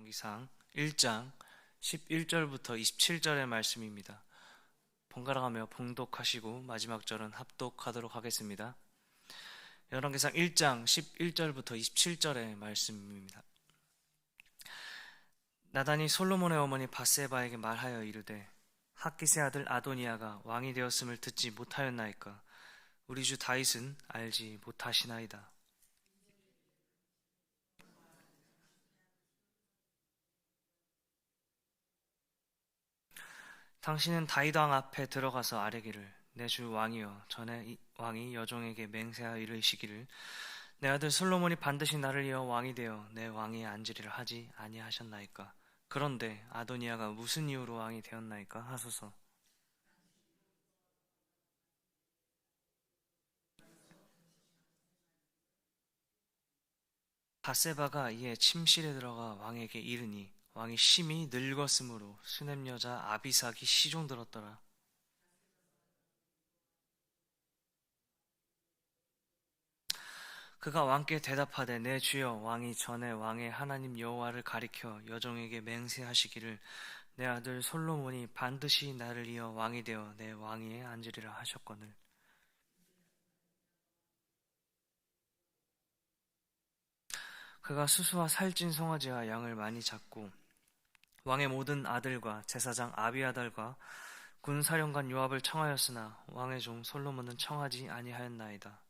열왕기상 1장 11절부터 27절의 말씀입니다. 번갈아가며 봉독하시고 마지막 절은 합독하도록 하겠습니다. 열왕기상 1장 11절부터 27절의 말씀입니다. 나단이 솔로몬의 어머니 밧세바에게 말하여 이르되 핫기스의 아들 아도니아가 왕이 되었음을 듣지 못하였나이까? 우리 주 다윗은 알지 못하시나이다. 당신은 다윗 왕 앞에 들어가서 아뢰기를 내 주 왕이여, 전에 왕이 여종에게 맹세하여 이르시기를 내 아들 솔로몬이 반드시 나를 이어 왕이 되어 내 왕위에 앉으리라 하지 아니하셨나이까? 그런데 아도니아가 무슨 이유로 왕이 되었나이까 하소서. 밧세바가 이에 침실에 들어가 왕에게 이르니 왕이 심히 늙었으므로 수냄 여자 아비삭이 시종 들었더라. 그가 왕께 대답하되 내 주여 왕이 전에 왕의 하나님 여호와를 가리켜 여종에게 맹세하시기를 내 아들 솔로몬이 반드시 나를 이어 왕이 되어 내 왕위에 앉으리라 하셨거늘. 그가 수수와 살찐 송아지와 양을 많이 잡고 왕의 모든 아들과 제사장 아비아달과 군사령관 요압을 청하였으나 왕의 종 솔로몬은 청하지 아니하였나이다.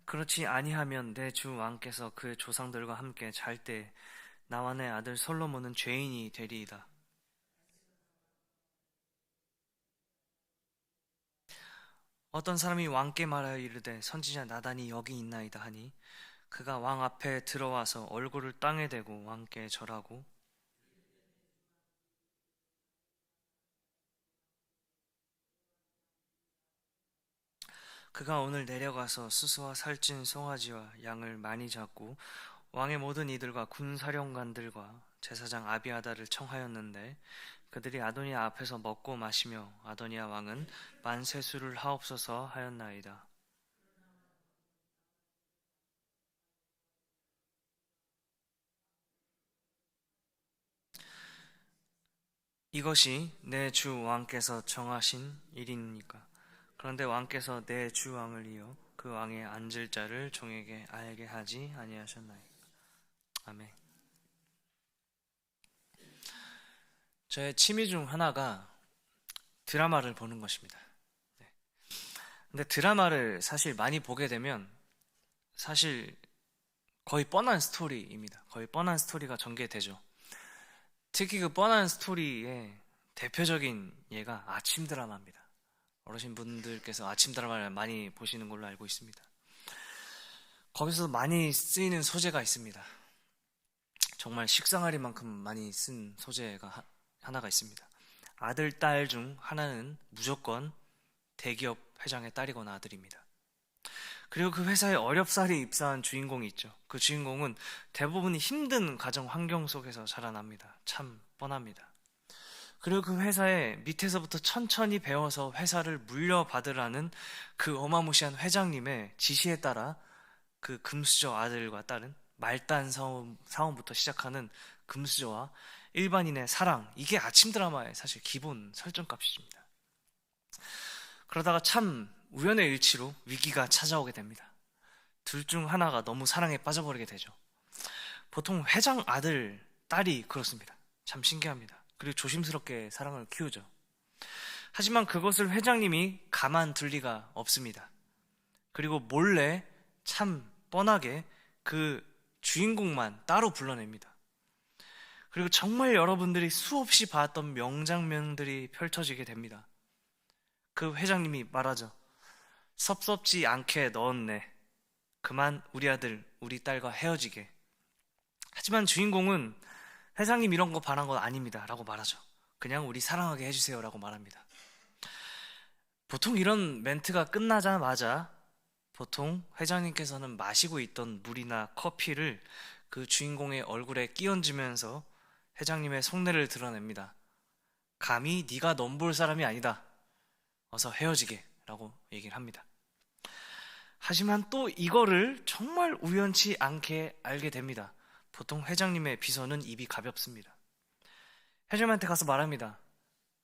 그렇지 아니하면 내 주 왕께서 그 조상들과 함께 잘 때 나와 내 아들 솔로몬은 죄인이 되리이다. 어떤 사람이 왕께 말하여 이르되 선지자 나단이 여기 있나이다 하니 그가 왕 앞에 들어와서 얼굴을 땅에 대고 왕께 절하고 그가 오늘 내려가서 수수와 살찐 송아지와 양을 많이 잡고 왕의 모든 이들과 군사령관들과 제사장 아비아다를 청하였는데 그들이 아도니아 앞에서 먹고 마시며 아도니아 왕은 만세수를 하옵소서 하였나이다. 이것이 내 주 왕께서 정하신 일이니까. 그런데 왕께서 내 주 왕을 이어 그 왕에 앉을 자를 종에게 알게 하지 아니하셨나이까. 아멘. 저의 취미 중 하나가 드라마를 보는 것입니다. 근데 드라마를 사실 많이 보게 되면 사실 거의 뻔한 스토리입니다. 거의 뻔한 스토리가 전개되죠. 특히 그 뻔한 스토리의 대표적인 예가 아침 드라마입니다. 어르신분들께서 아침 드라마를 많이 보시는 걸로 알고 있습니다. 거기서 많이 쓰이는 소재가 있습니다. 정말 식상할 만큼 많이 쓴 소재가 하나가 있습니다. 아들, 딸 중 하나는 무조건 대기업 회장의 딸이거나 아들입니다. 그리고 그 회사에 어렵사리 입사한 주인공이 있죠. 그 주인공은 대부분이 힘든 가정 환경 속에서 자라납니다. 참 뻔합니다. 그리고 그 회사에 밑에서부터 천천히 배워서 회사를 물려받으라는 그 어마무시한 회장님의 지시에 따라 그 금수저 아들과 딸은 말단 사원부터 시작하는 금수저와 일반인의 사랑, 이게 아침 드라마의 사실 기본 설정값입니다. 그러다가 참 우연의 일치로 위기가 찾아오게 됩니다. 둘 중 하나가 너무 사랑에 빠져버리게 되죠. 보통 회장 아들, 딸이 그렇습니다. 참 신기합니다. 그리고 조심스럽게 사랑을 키우죠. 하지만 그것을 회장님이 가만둘 리가 없습니다. 그리고 몰래 참 뻔하게 그 주인공만 따로 불러냅니다. 그리고 정말 여러분들이 수없이 봤던 명장면들이 펼쳐지게 됩니다. 그 회장님이 말하죠. 섭섭지 않게 넣었네. 그만 우리 아들, 우리 딸과 헤어지게. 하지만 주인공은 회장님 이런 거 바란 건 아닙니다 라고 말하죠. 그냥 우리 사랑하게 해주세요 라고 말합니다. 보통 이런 멘트가 끝나자마자 보통 회장님께서는 마시고 있던 물이나 커피를 그 주인공의 얼굴에 끼얹으면서 회장님의 속내를 드러냅니다. 감히 네가 넘볼 사람이 아니다. 어서 헤어지게 라고 얘기를 합니다. 하지만 또 이거를 정말 우연치 않게 알게 됩니다. 보통 회장님의 비서는 입이 가볍습니다. 회장님한테 가서 말합니다.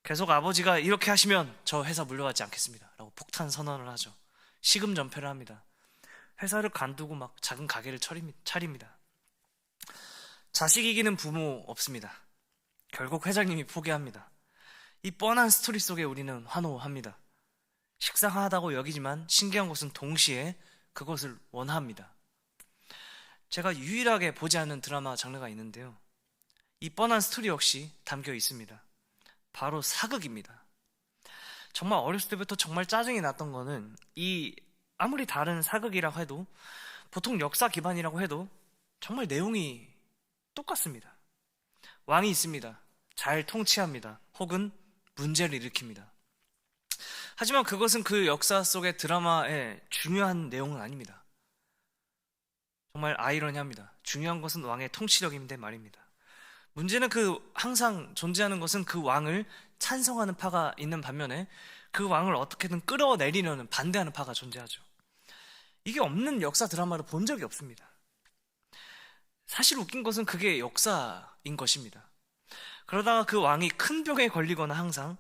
계속 아버지가 이렇게 하시면 저 회사 물러가지 않겠습니다 라고 폭탄 선언을 하죠. 시금 전폐를 합니다. 회사를 간두고 막 작은 가게를 차립니다. 자식 이기는 부모 없습니다. 결국 회장님이 포기합니다. 이 뻔한 스토리 속에 우리는 환호합니다. 식상하다고 여기지만 신기한 것은 동시에 그것을 원합니다. 제가 유일하게 보지 않는 드라마 장르가 있는데요. 이 뻔한 스토리 역시 담겨 있습니다. 바로 사극입니다. 정말 어렸을 때부터 정말 짜증이 났던 거는 아무리 다른 사극이라고 해도 보통 역사 기반이라고 해도 정말 내용이 똑같습니다. 왕이 있습니다. 잘 통치합니다. 혹은 문제를 일으킵니다. 하지만 그것은 그 역사 속의 드라마의 중요한 내용은 아닙니다. 정말 아이러니합니다. 중요한 것은 왕의 통치력인데 말입니다. 문제는 항상 존재하는 것은 그 왕을 찬성하는 파가 있는 반면에 그 왕을 어떻게든 끌어내리려는 반대하는 파가 존재하죠. 이게 없는 역사 드라마를 본 적이 없습니다. 사실 웃긴 것은 그게 역사인 것입니다. 그러다가 그 왕이 큰 병에 걸리거나 항상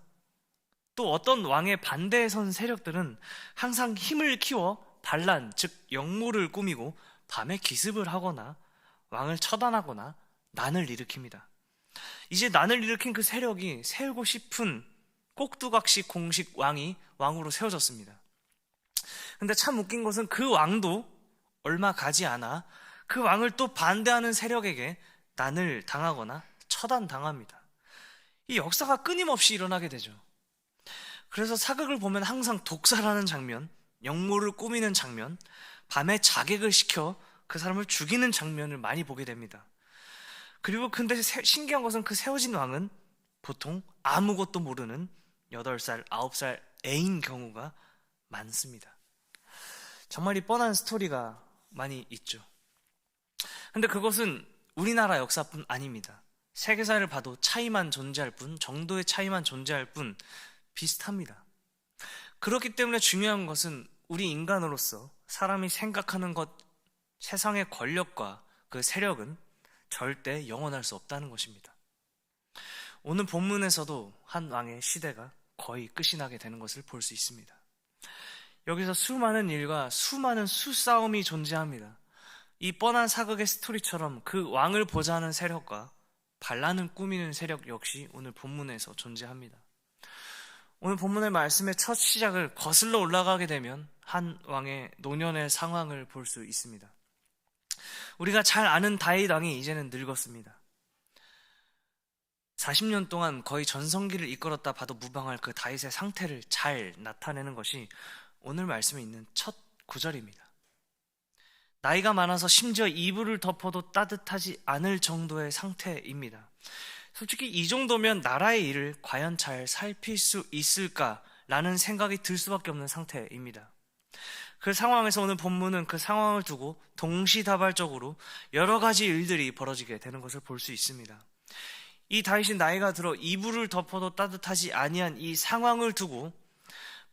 또 어떤 왕의 반대에 선 세력들은 항상 힘을 키워 반란, 즉 역모를 꾸미고 밤에 기습을 하거나 왕을 처단하거나 난을 일으킵니다. 이제 난을 일으킨 그 세력이 세우고 싶은 꼭두각시 공식 왕이 왕으로 세워졌습니다. 근데 참 웃긴 것은 그 왕도 얼마 가지 않아 그 왕을 또 반대하는 세력에게 난을 당하거나 처단당합니다. 이 역사가 끊임없이 일어나게 되죠. 그래서 사극을 보면 항상 독살하는 장면, 역모를 꾸미는 장면, 밤에 자객을 시켜 그 사람을 죽이는 장면을 많이 보게 됩니다. 그리고 근데 신기한 것은 그 세워진 왕은 보통 아무것도 모르는 8살, 9살 애인 경우가 많습니다. 정말 이 뻔한 스토리가 많이 있죠. 근데 그것은 우리나라 역사뿐 아닙니다. 세계사를 봐도 차이만 존재할 뿐, 정도의 차이만 존재할 뿐 비슷합니다. 그렇기 때문에 중요한 것은 우리 인간으로서 사람이 생각하는 것, 세상의 권력과 그 세력은 절대 영원할 수 없다는 것입니다. 오늘 본문에서도 한 왕의 시대가 거의 끝이 나게 되는 것을 볼 수 있습니다. 여기서 수많은 일과 수많은 수싸움이 존재합니다. 이 뻔한 사극의 스토리처럼 그 왕을 보자 하는 세력과 반란을 꾸미는 세력 역시 오늘 본문에서 존재합니다. 오늘 본문의 말씀의 첫 시작을 거슬러 올라가게 되면 한 왕의 노년의 상황을 볼 수 있습니다. 우리가 잘 아는 다윗 왕이 이제는 늙었습니다. 40년 동안 거의 전성기를 이끌었다 봐도 무방할 그 다윗의 상태를 잘 나타내는 것이 오늘 말씀에 있는 첫 구절입니다. 나이가 많아서 심지어 이불을 덮어도 따뜻하지 않을 정도의 상태입니다. 솔직히 이 정도면 나라의 일을 과연 잘 살필 수 있을까라는 생각이 들 수밖에 없는 상태입니다. 그 상황에서 오늘 본문은 그 상황을 두고 동시다발적으로 여러 가지 일들이 벌어지게 되는 것을 볼 수 있습니다. 이 다윗이 나이가 들어 이불을 덮어도 따뜻하지 아니한 이 상황을 두고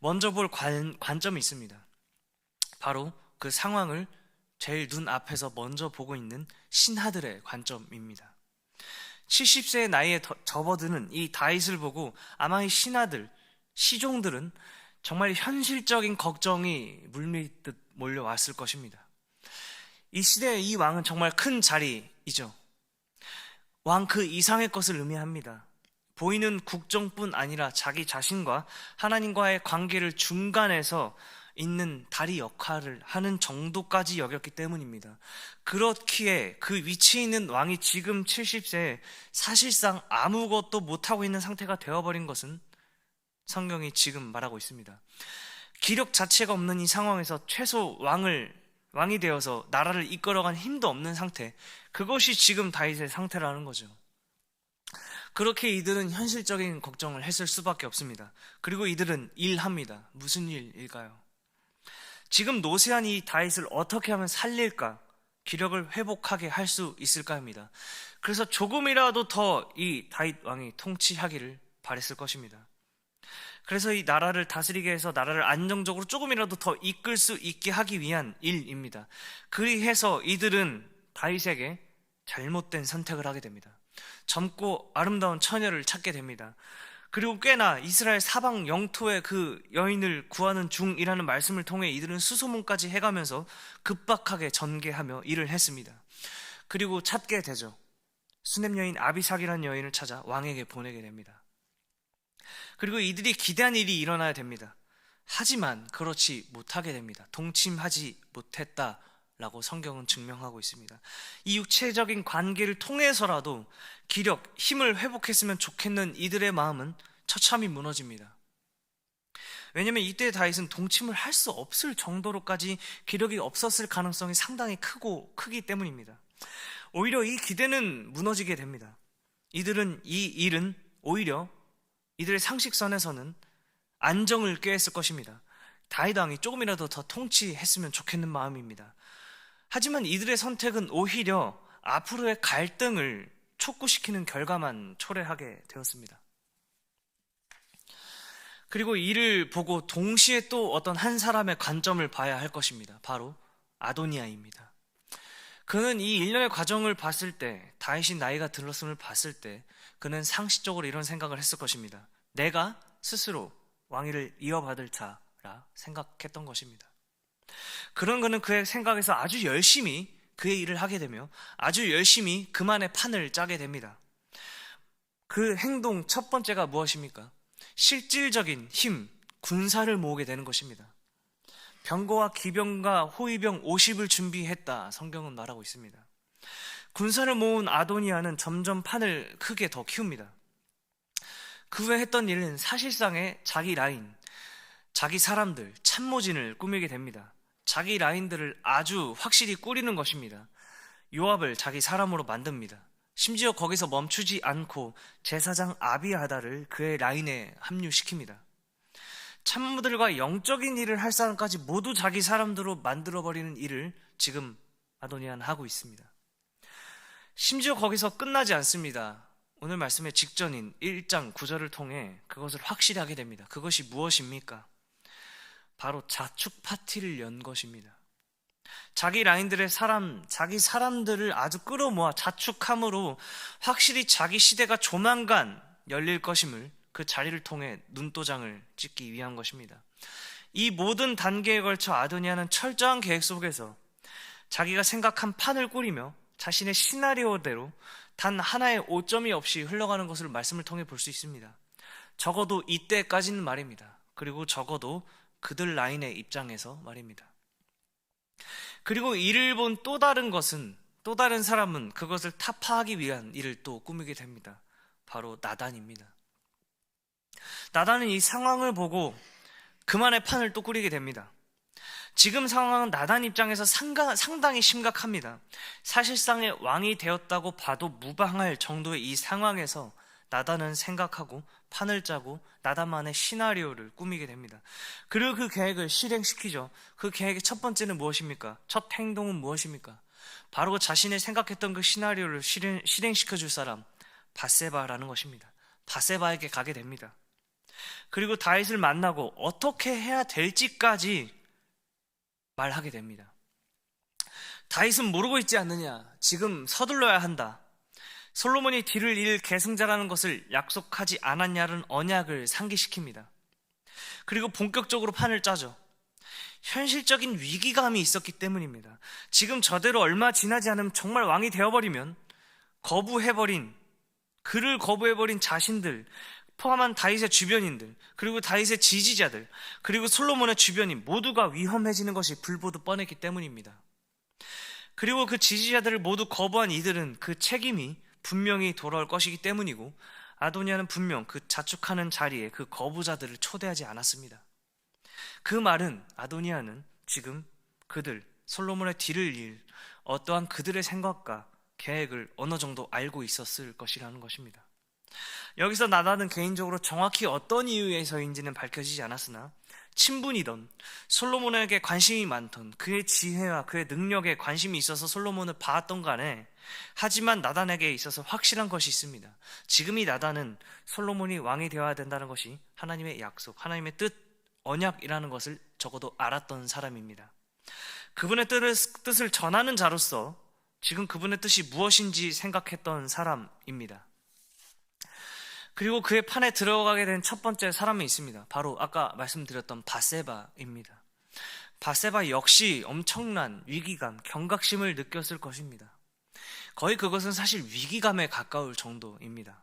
먼저 볼 관점이 있습니다. 바로 그 상황을 제일 눈앞에서 먼저 보고 있는 신하들의 관점입니다. 70세의 나이에 접어드는 이 다윗을 보고 아마 이 신하들, 시종들은 정말 현실적인 걱정이 물밀듯 몰려왔을 것입니다. 이 시대의 이 왕은 정말 큰 자리이죠. 왕 그 이상의 것을 의미합니다. 보이는 국정뿐 아니라 자기 자신과 하나님과의 관계를 중간에서 있는 다리 역할을 하는 정도까지 여겼기 때문입니다. 그렇기에 그 위치에 있는 왕이 지금 70세에 사실상 아무것도 못하고 있는 상태가 되어버린 것은 성경이 지금 말하고 있습니다. 기력 자체가 없는 이 상황에서 최소 왕이 되어서 나라를 이끌어간 힘도 없는 상태, 그것이 지금 다윗의 상태라는 거죠. 그렇게 이들은 현실적인 걱정을 했을 수밖에 없습니다. 그리고 이들은 일합니다. 무슨 일일까요? 지금 노쇠한 이 다윗을 어떻게 하면 살릴까? 기력을 회복하게 할 수 있을까 합니다. 그래서 조금이라도 더 이 다윗 왕이 통치하기를 바랬을 것입니다. 그래서 이 나라를 다스리게 해서 나라를 안정적으로 조금이라도 더 이끌 수 있게 하기 위한 일입니다. 그리해서 이들은 다윗에게 잘못된 선택을 하게 됩니다. 젊고 아름다운 처녀를 찾게 됩니다. 그리고 꽤나 이스라엘 사방 영토의 그 여인을 구하는 중이라는 말씀을 통해 이들은 수소문까지 해가면서 급박하게 전개하며 일을 했습니다. 그리고 찾게 되죠. 수넴 여인 아비삭이라는 여인을 찾아 왕에게 보내게 됩니다. 그리고 이들이 기대한 일이 일어나야 됩니다. 하지만 그렇지 못하게 됩니다. 동침하지 못했다라고 성경은 증명하고 있습니다. 이 육체적인 관계를 통해서라도 기력, 힘을 회복했으면 좋겠는 이들의 마음은 처참히 무너집니다. 왜냐하면 이때 다윗은 동침을 할 수 없을 정도로까지 기력이 없었을 가능성이 상당히 크기 때문입니다. 오히려 이 기대는 무너지게 됩니다. 이 일은 오히려 이들의 상식선에서는 안정을 꾀했을 것입니다. 다윗 왕이 조금이라도 더 통치했으면 좋겠는 마음입니다. 하지만 이들의 선택은 오히려 앞으로의 갈등을 촉구시키는 결과만 초래하게 되었습니다. 그리고 이를 보고 동시에 또 어떤 한 사람의 관점을 봐야 할 것입니다. 바로 아도니아입니다. 그는 이 일련의 과정을 봤을 때, 다윗이 나이가 들었음을 봤을 때 그는 상식적으로 이런 생각을 했을 것입니다. 내가 스스로 왕위를 이어받을 자라 생각했던 것입니다. 그런 그는 그의 생각에서 아주 열심히 그의 일을 하게 되며 아주 열심히 그만의 판을 짜게 됩니다. 그 행동 첫 번째가 무엇입니까? 실질적인 힘, 군사를 모으게 되는 것입니다. 병거와 기병과 호위병 50을 준비했다, 성경은 말하고 있습니다. 군사를 모은 아도니아는 점점 판을 크게 더 키웁니다. 그 후에 했던 일은 사실상의 자기 라인, 자기 사람들, 참모진을 꾸미게 됩니다. 자기 라인들을 아주 확실히 꾸리는 것입니다. 요압을 자기 사람으로 만듭니다. 심지어 거기서 멈추지 않고 제사장 아비아다를 그의 라인에 합류시킵니다. 참모들과 영적인 일을 할 사람까지 모두 자기 사람들로 만들어버리는 일을 지금 아도니아는 하고 있습니다. 심지어 거기서 끝나지 않습니다. 오늘 말씀의 직전인 1장 9절을 통해 그것을 확실히 하게 됩니다. 그것이 무엇입니까? 바로 자축 파티를 연 것입니다. 자기 라인들의 자기 사람들을 아주 끌어모아 자축함으로 확실히 자기 시대가 조만간 열릴 것임을 그 자리를 통해 눈도장을 찍기 위한 것입니다. 이 모든 단계에 걸쳐 아도니아는 철저한 계획 속에서 자기가 생각한 판을 꾸리며 자신의 시나리오대로 단 하나의 오점이 없이 흘러가는 것을 말씀을 통해 볼 수 있습니다. 적어도 이때까지는 말입니다. 그리고 적어도 그들 라인의 입장에서 말입니다. 그리고 이를 본 또 다른 사람은 그것을 타파하기 위한 일을 또 꾸미게 됩니다. 바로 나단입니다. 나단은 이 상황을 보고 그만의 판을 또 꾸리게 됩니다. 지금 상황은 나단 입장에서 상당히 심각합니다. 사실상의 왕이 되었다고 봐도 무방할 정도의 이 상황에서 나단은 생각하고 판을 짜고 나단만의 시나리오를 꾸미게 됩니다. 그리고 그 계획을 실행시키죠. 그 계획의 첫 번째는 무엇입니까? 첫 행동은 무엇입니까? 바로 자신이 생각했던 그 시나리오를 실행시켜줄 사람, 밧세바라는 것입니다. 밧세바에게 가게 됩니다. 그리고 다윗을 만나고 어떻게 해야 될지까지 말하게 됩니다. 다윗은 모르고 있지 않느냐? 지금 서둘러야 한다. 솔로몬이 뒤를 이을 계승자라는 것을 약속하지 않았냐는 언약을 상기시킵니다. 그리고 본격적으로 판을 짜죠. 현실적인 위기감이 있었기 때문입니다. 지금 저대로 얼마 지나지 않으면 정말 왕이 되어버리면 그를 거부해버린 자신들, 포함한 다윗의 주변인들, 그리고 다윗의 지지자들, 그리고 솔로몬의 주변인 모두가 위험해지는 것이 불보듯 뻔했기 때문입니다. 그리고 그 지지자들을 모두 거부한 이들은 그 책임이 분명히 돌아올 것이기 때문이고, 아도니아는 분명 그 자축하는 자리에 그 거부자들을 초대하지 않았습니다. 그 말은 아도니아는 지금 솔로몬의 뒤를 이을 어떠한 그들의 생각과 계획을 어느 정도 알고 있었을 것이라는 것입니다. 여기서 나단은 개인적으로 정확히 어떤 이유에서인지는 밝혀지지 않았으나 친분이던, 솔로몬에게 관심이 많던, 그의 지혜와 그의 능력에 관심이 있어서 솔로몬을 봐왔던 간에, 하지만 나단에게 있어서 확실한 것이 있습니다. 지금 이 나단은 솔로몬이 왕이 되어야 된다는 것이 하나님의 약속, 하나님의 뜻, 언약이라는 것을 적어도 알았던 사람입니다. 그분의 뜻을 전하는 자로서 지금 그분의 뜻이 무엇인지 생각했던 사람입니다. 그리고 그의 판에 들어가게 된 첫 번째 사람이 있습니다. 바로 아까 말씀드렸던 밧세바입니다. 밧세바 역시 엄청난 위기감, 경각심을 느꼈을 것입니다. 거의 그것은 사실 위기감에 가까울 정도입니다.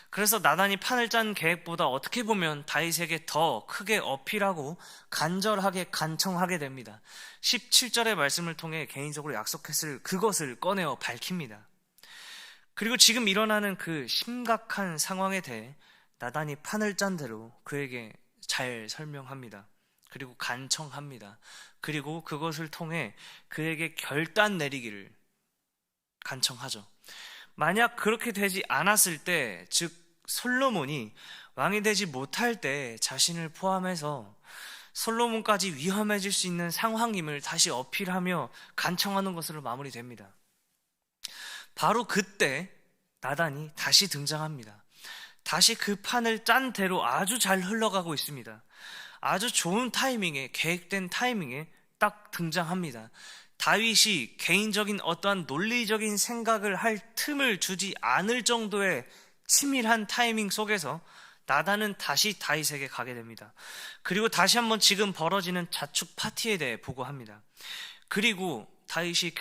그래서 나단이 판을 짠 계획보다 어떻게 보면 다윗에게 더 크게 어필하고 간절하게 간청하게 됩니다. 17절의 말씀을 통해 개인적으로 약속했을 그것을 꺼내어 밝힙니다. 그리고 지금 일어나는 그 심각한 상황에 대해 나단이 판을 짠 대로 그에게 잘 설명합니다. 그리고 간청합니다. 그리고 그것을 통해 그에게 결단 내리기를 간청하죠. 만약 그렇게 되지 않았을 때, 즉 솔로몬이 왕이 되지 못할 때 자신을 포함해서 솔로몬까지 위험해질 수 있는 상황임을 다시 어필하며 간청하는 것으로 마무리됩니다. 바로 그때 나단이 다시 등장합니다. 다시 그 판을 짠 대로 아주 잘 흘러가고 있습니다. 아주 좋은 타이밍에, 계획된 타이밍에 딱 등장합니다. 다윗이 개인적인 어떠한 논리적인 생각을 할 틈을 주지 않을 정도의 치밀한 타이밍 속에서 나단은 다시 다윗에게 가게 됩니다. 그리고 다시 한번 지금 벌어지는 자축 파티에 대해 보고합니다. 그리고 다윗이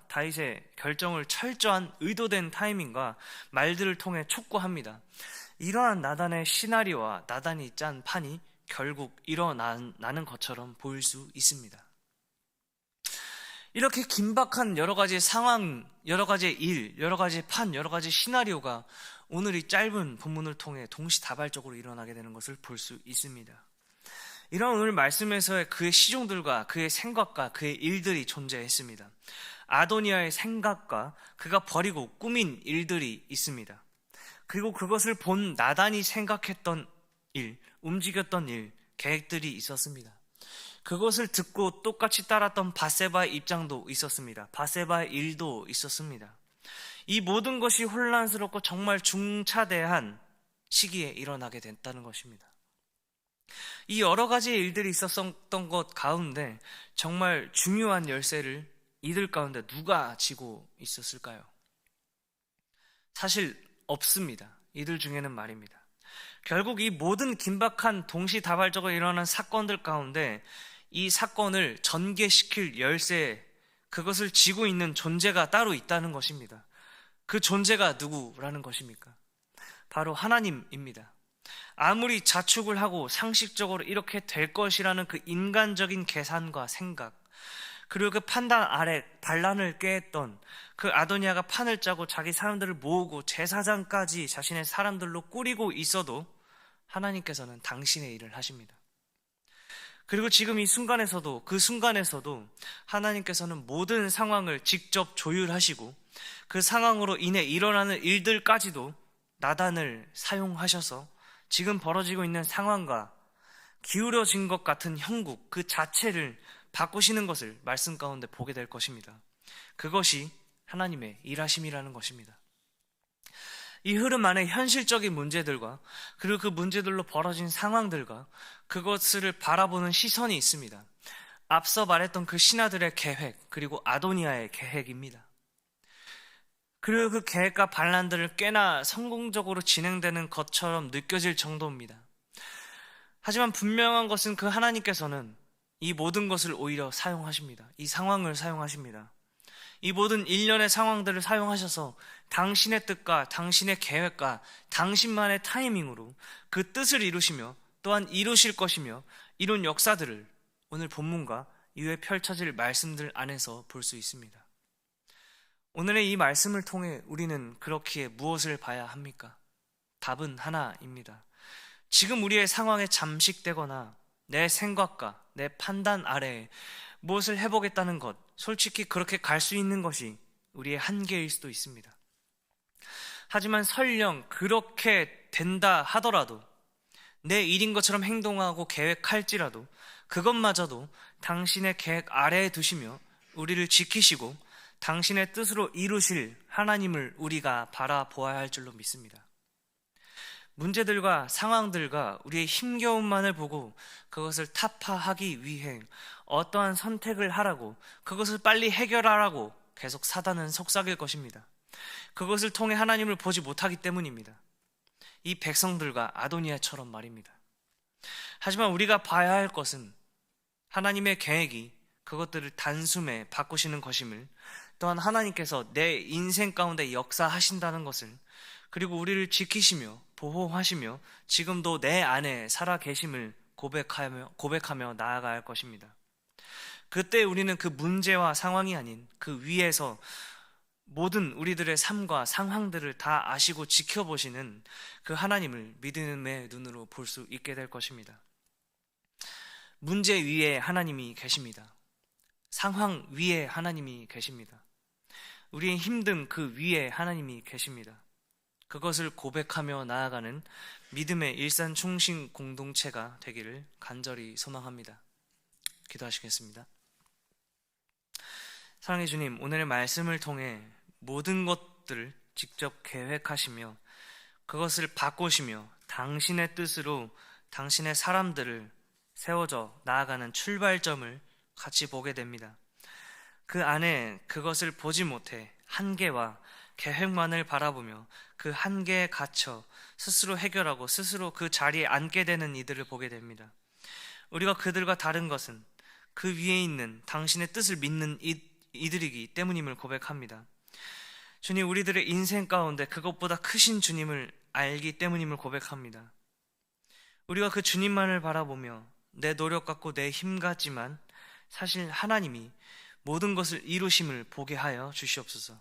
다윗의 결정을 철저한 의도된 타이밍과 말들을 통해 촉구합니다. 이러한 나단의 시나리오와 나단이 짠 판이 결국 일어나는 것처럼 보일 수 있습니다. 이렇게 긴박한 여러 가지 상황, 여러 가지 일, 여러 가지 판, 여러 가지 시나리오가 오늘 이 짧은 본문을 통해 동시다발적으로 일어나게 되는 것을 볼 수 있습니다. 이런 오늘 말씀에서의 그의 시종들과 그의 생각과 그의 일들이 존재했습니다. 아도니아의 생각과 그가 버리고 꾸민 일들이 있습니다. 그리고 그것을 본 나단이 생각했던 일, 움직였던 일, 계획들이 있었습니다. 그것을 듣고 똑같이 따랐던 밧세바의 입장도 있었습니다. 밧세바의 일도 있었습니다. 이 모든 것이 혼란스럽고 정말 중차대한 시기에 일어나게 됐다는 것입니다. 이 여러 가지 일들이 있었던 것 가운데 정말 중요한 열쇠를 이들 가운데 누가 쥐고 있었을까요? 사실 없습니다. 이들 중에는 말입니다. 결국 이 모든 긴박한 동시다발적으로 일어난 사건들 가운데 이 사건을 전개시킬 열쇠, 그것을 쥐고 있는 존재가 따로 있다는 것입니다. 그 존재가 누구라는 것입니까? 바로 하나님입니다. 아무리 자축을 하고 상식적으로 이렇게 될 것이라는 그 인간적인 계산과 생각, 그리고 그 판단 아래 반란을 꾀했던 그 아도니아가 판을 짜고 자기 사람들을 모으고 제사장까지 자신의 사람들로 꾸리고 있어도 하나님께서는 당신의 일을 하십니다. 그리고 지금 이 순간에서도, 그 순간에서도 하나님께서는 모든 상황을 직접 조율하시고 그 상황으로 인해 일어나는 일들까지도 나단을 사용하셔서 지금 벌어지고 있는 상황과 기울어진 것 같은 형국 그 자체를 바꾸시는 것을 말씀 가운데 보게 될 것입니다. 그것이 하나님의 일하심이라는 것입니다. 이 흐름 안에 현실적인 문제들과 그리고 그 문제들로 벌어진 상황들과 그것을 바라보는 시선이 있습니다. 앞서 말했던 그 신하들의 계획, 그리고 아도니아의 계획입니다. 그리고 그 계획과 반란들을 꽤나 성공적으로 진행되는 것처럼 느껴질 정도입니다. 하지만 분명한 것은 그 하나님께서는 이 모든 것을 오히려 사용하십니다. 이 상황을 사용하십니다. 이 모든 일련의 상황들을 사용하셔서 당신의 뜻과 당신의 계획과 당신만의 타이밍으로 그 뜻을 이루시며 또한 이루실 것이며 이룬 역사들을 오늘 본문과 이후에 펼쳐질 말씀들 안에서 볼 수 있습니다. 오늘의 이 말씀을 통해 우리는 그렇기에 무엇을 봐야 합니까? 답은 하나입니다. 지금 우리의 상황에 잠식되거나 내 생각과 내 판단 아래에 무엇을 해보겠다는 것, 솔직히 그렇게 갈 수 있는 것이 우리의 한계일 수도 있습니다. 하지만 설령 그렇게 된다 하더라도 내 일인 것처럼 행동하고 계획할지라도 그것마저도 당신의 계획 아래에 두시며 우리를 지키시고 당신의 뜻으로 이루실 하나님을 우리가 바라보아야 할 줄로 믿습니다. 문제들과 상황들과 우리의 힘겨움만을 보고 그것을 타파하기 위해 어떠한 선택을 하라고, 그것을 빨리 해결하라고 계속 사단은 속삭일 것입니다. 그것을 통해 하나님을 보지 못하기 때문입니다. 이 백성들과 아도니아처럼 말입니다. 하지만 우리가 봐야 할 것은 하나님의 계획이 그것들을 단숨에 바꾸시는 것임을, 또한 하나님께서 내 인생 가운데 역사하신다는 것을, 그리고 우리를 지키시며 보호하시며 지금도 내 안에 살아 계심을 고백하며 나아가야 할 것입니다. 그때 우리는 그 문제와 상황이 아닌 그 위에서 모든 우리들의 삶과 상황들을 다 아시고 지켜보시는 그 하나님을 믿음의 눈으로 볼 수 있게 될 것입니다. 문제 위에 하나님이 계십니다. 상황 위에 하나님이 계십니다. 우리의 힘든 그 위에 하나님이 계십니다. 그것을 고백하며 나아가는 믿음의 일산 충신 공동체가 되기를 간절히 소망합니다. 기도하시겠습니다. 사랑의 주님, 오늘의 말씀을 통해 모든 것들을 직접 계획하시며 그것을 바꾸시며 당신의 뜻으로 당신의 사람들을 세워져 나아가는 출발점을 같이 보게 됩니다. 그 안에 그것을 보지 못해 한계와 계획만을 바라보며 그 한계에 갇혀 스스로 해결하고 스스로 그 자리에 앉게 되는 이들을 보게 됩니다. 우리가 그들과 다른 것은 그 위에 있는 당신의 뜻을 믿는 이들이기 때문임을 고백합니다. 주님, 우리들의 인생 가운데 그것보다 크신 주님을 알기 때문임을 고백합니다. 우리가 그 주님만을 바라보며 내 노력 같고 내 힘 같지만 사실 하나님이 모든 것을 이루심을 보게 하여 주시옵소서.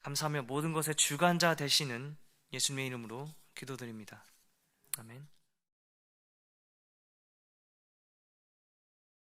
감사하며 모든 것의 주관자 되시는 예수님의 이름으로 기도드립니다. 아멘.